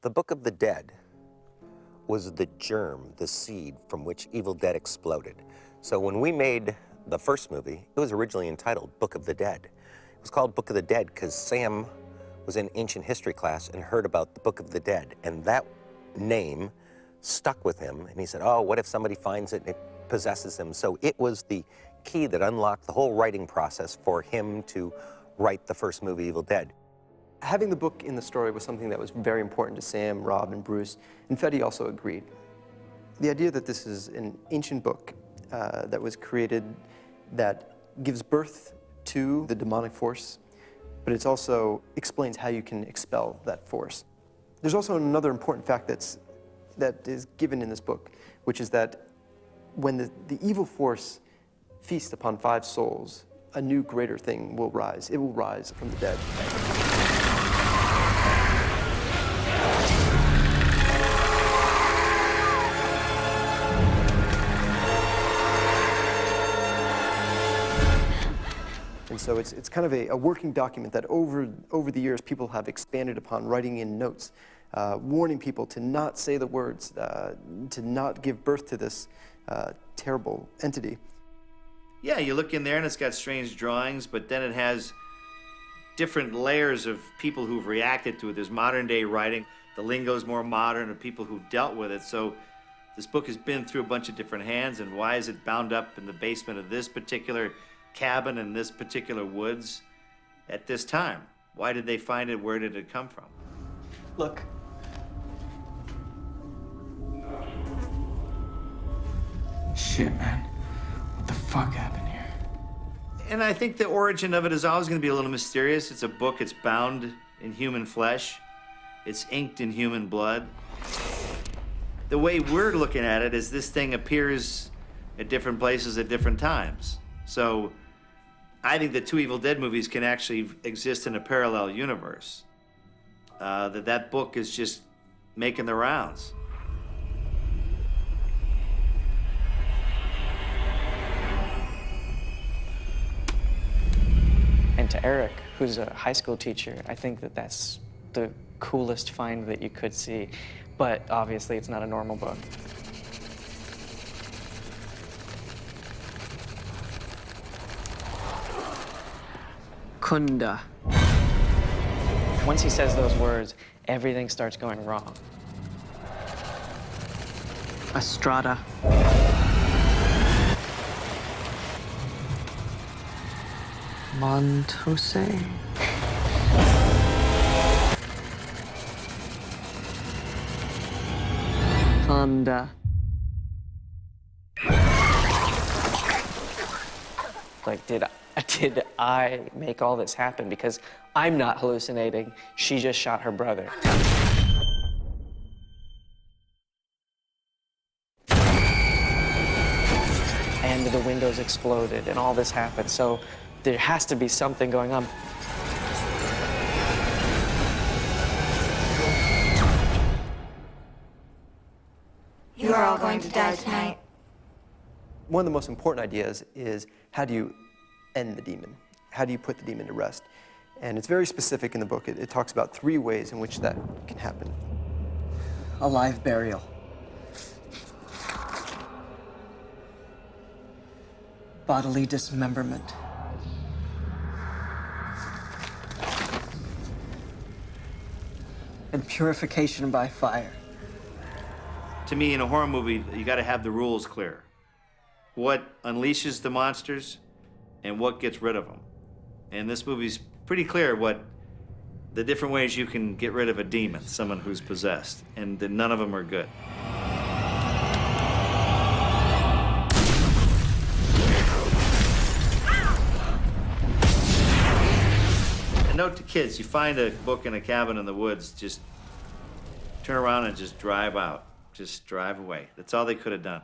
The Book of the Dead was the germ, the seed from which Evil Dead exploded. So when we made the first movie, it was originally entitled Book of the Dead. It was called Book of the Dead because Sam was in ancient history class and heard about the Book of the Dead, and that name stuck with him, and he said, oh, what if somebody finds it and it possesses him? So it was the key that unlocked the whole writing process for him to write the first movie, Evil Dead. Having the book in the story was something that was very important to Sam, Rob, and Bruce, and Fetty also agreed. The idea that this is an ancient book that was created that gives birth to the demonic force, but it also explains how you can expel that force. There's also another important fact that is given in this book, which is that when the evil force feasts upon 5 souls, a new greater thing will rise. It will rise from the dead. And so it's kind of a working document that over the years people have expanded upon, writing in notes, warning people to not say the words, to not give birth to this terrible entity. Yeah, you look in there and it's got strange drawings, but then it has different layers of people who've reacted to it. There's modern day writing, the lingo's more modern, and people who've dealt with it. So this book has been through a bunch of different hands, and why is it bound up in the basement of this particular cabin in this particular woods at this time? Why did they find it? Where did it come from? Look. Shit, man. What the fuck happened here? And I think the origin of it is always going to be a little mysterious. It's a book, it's bound in human flesh. It's inked in human blood. The way we're looking at it is this thing appears at different places at different times. So I think the 2 Evil Dead movies can actually exist in a parallel universe. That book is just making the rounds. And to Eric, who's a high school teacher, I think that that's the coolest find that you could see. But obviously, it's not a normal book. Kunda. Once he says those words, everything starts going wrong. Estrada. Montose. Honda. Like, did I make all this happen? Because I'm not hallucinating. She just shot her brother. And the windows exploded and all this happened. So there has to be something going on. You are all going to die tonight. One of the most important ideas is, how do you end the demon? How do you put the demon to rest? And it's very specific in the book. It talks about 3 ways in which that can happen. A live burial. Bodily dismemberment. And purification by fire. To me, in a horror movie, you got to have the rules clear. What unleashes the monsters and what gets rid of them. And this movie's pretty clear what the different ways you can get rid of a demon, someone who's possessed, and that none of them are good. A note to kids, you find a book in a cabin in the woods, just turn around and just drive out. Just drive away. That's all they could have done.